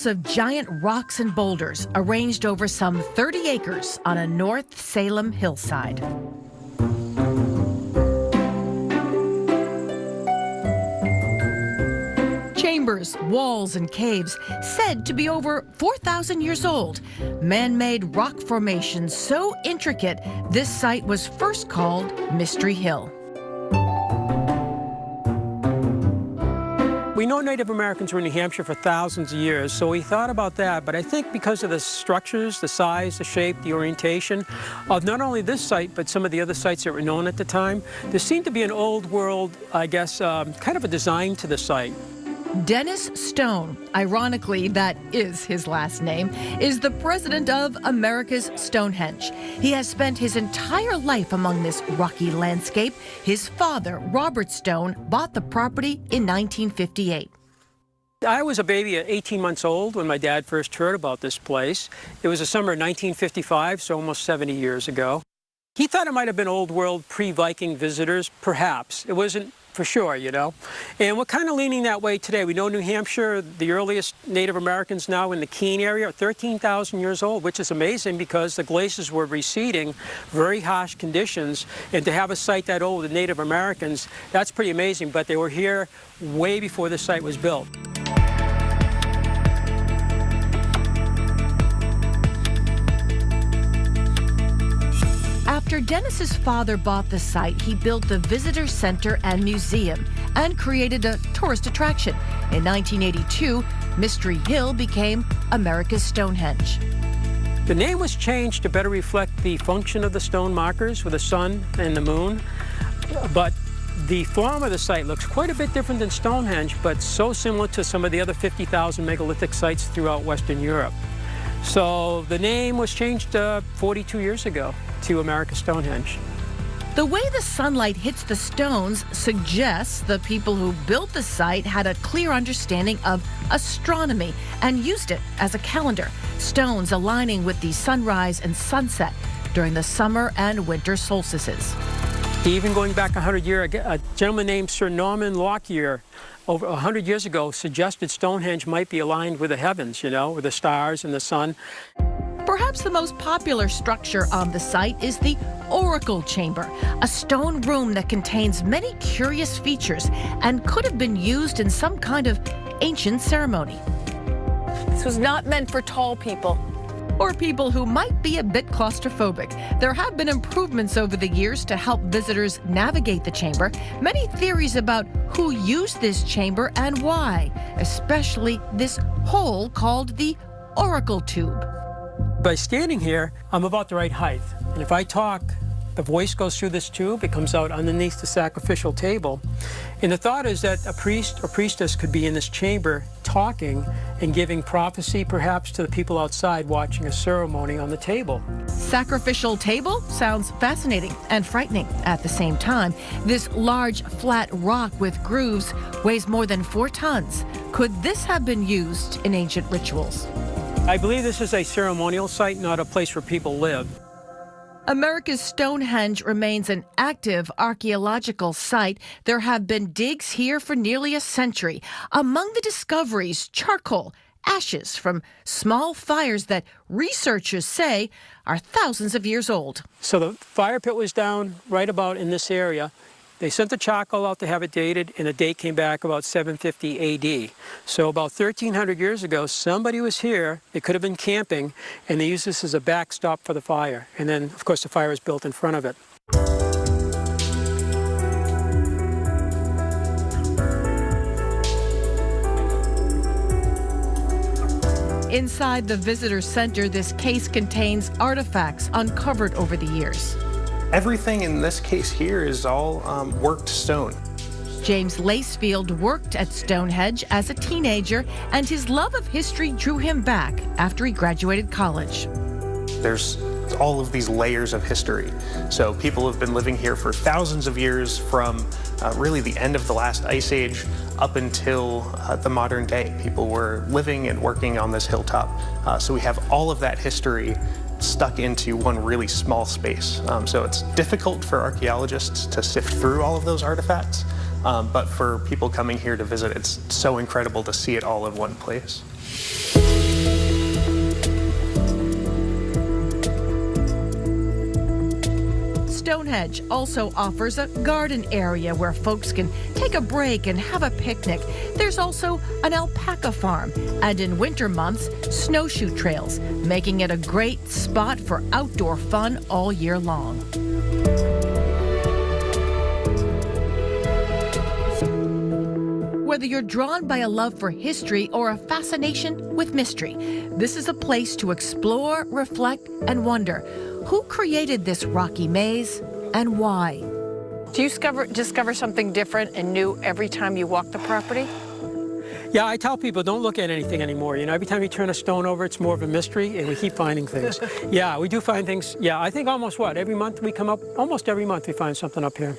Piles of giant rocks and boulders arranged over some 30 acres on a North Salem hillside. Chambers, walls, and caves said to be over 4,000 years old. Man-made rock formations so intricate, this site was first called Mystery Hill. We know Native Americans were in New Hampshire for thousands of years, so we thought about that. But I think because of the structures, the size, the shape, the orientation of not only this site, but some of the other sites that were known at the time, there seemed to be an old world, I guess, kind of a design to the site. Dennis Stone, ironically that is his last name, is the president of America's Stonehenge. He has spent his entire life among this rocky landscape. His father, Robert Stone, bought the property in 1958. I was a baby at 18 months old when my dad first heard about this place. It was the summer of 1955, so almost 70 years ago. He thought it might have been old world pre-Viking visitors, perhaps. It wasn't for sure, you know. And we're kind of leaning that way today. We know New Hampshire, the earliest Native Americans now in the Keene area are 13,000 years old, which is amazing because the glaciers were receding, very harsh conditions, and to have a site that old with Native Americans, that's pretty amazing, but they were here way before the site was built. After Dennis's father bought the site, he built the visitor center and museum and created a tourist attraction. In 1982, Mystery Hill became America's Stonehenge. The name was changed to better reflect the function of the stone markers with the sun and the moon, but the form of the site looks quite a bit different than Stonehenge, but so similar to some of the other 50,000 megalithic sites throughout Western Europe. So the name was changed 42 years ago to America's Stonehenge. The way the sunlight hits the stones suggests the people who built the site had a clear understanding of astronomy and used it as a calendar, stones aligning with the sunrise and sunset during the summer and winter solstices. Even going back 100 years, a gentleman named Sir Norman Lockyer, over 100 years ago, suggested Stonehenge might be aligned with the heavens, you know, with the stars and the sun. Perhaps the most popular structure on the site is the Oracle Chamber, a stone room that contains many curious features and could have been used in some kind of ancient ceremony. This was not meant for tall people. Or people who might be a bit claustrophobic. There have been improvements over the years to help visitors navigate the chamber. Many theories about who used this chamber and why, especially this hole called the Oracle Tube. By standing here, I'm about the right height. And if I talk, the voice goes through this tube, it comes out underneath the sacrificial table. And the thought is that a priest or priestess could be in this chamber talking and giving prophecy perhaps to the people outside watching a ceremony on the table. Sacrificial table sounds fascinating and frightening at the same time. This large flat rock with grooves weighs more than 4 tons. Could this have been used in ancient rituals? I believe this is a ceremonial site, not a place where people live. America's Stonehenge remains an active archaeological site. There have been digs here for nearly a century. Among the discoveries, charcoal, ashes from small fires that researchers say are thousands of years old. So the fire pit was down right about in this area. They sent the charcoal out to have it dated, and the date came back about 750 AD. So about 1,300 years ago, somebody was here, they could have been camping, and they used this as a backstop for the fire. And then, of course, the fire was built in front of it. Inside the visitor center, this case contains artifacts uncovered over the years. Everything in this case here is all worked stone. James Lacefield worked at Stonehenge as a teenager, and his love of history drew him back after he graduated college. There's all of these layers of history. So people have been living here for thousands of years from really the end of the last ice age up until the modern day. People were living and working on this hilltop. So we have all of that history stuck into one really small space. So it's difficult for archaeologists to sift through all of those artifacts, but for people coming here to visit, it's so incredible to see it all in one place. Stonehenge also offers a garden area where folks can take a break and have a picnic. There's also an alpaca farm, and in winter months, snowshoe trails, making it a great spot for outdoor fun all year long. Whether you're drawn by a love for history or a fascination with mystery, this is a place to explore, reflect, and wonder. Who created this rocky maze and why? Do you discover something different and new every time you walk the property? Yeah, I tell people don't look at anything anymore. You know, every time you turn a stone over, it's more of a mystery, and we keep finding things. Yeah, we do find things. Yeah, I think almost every month we come up, almost every month we find something up here.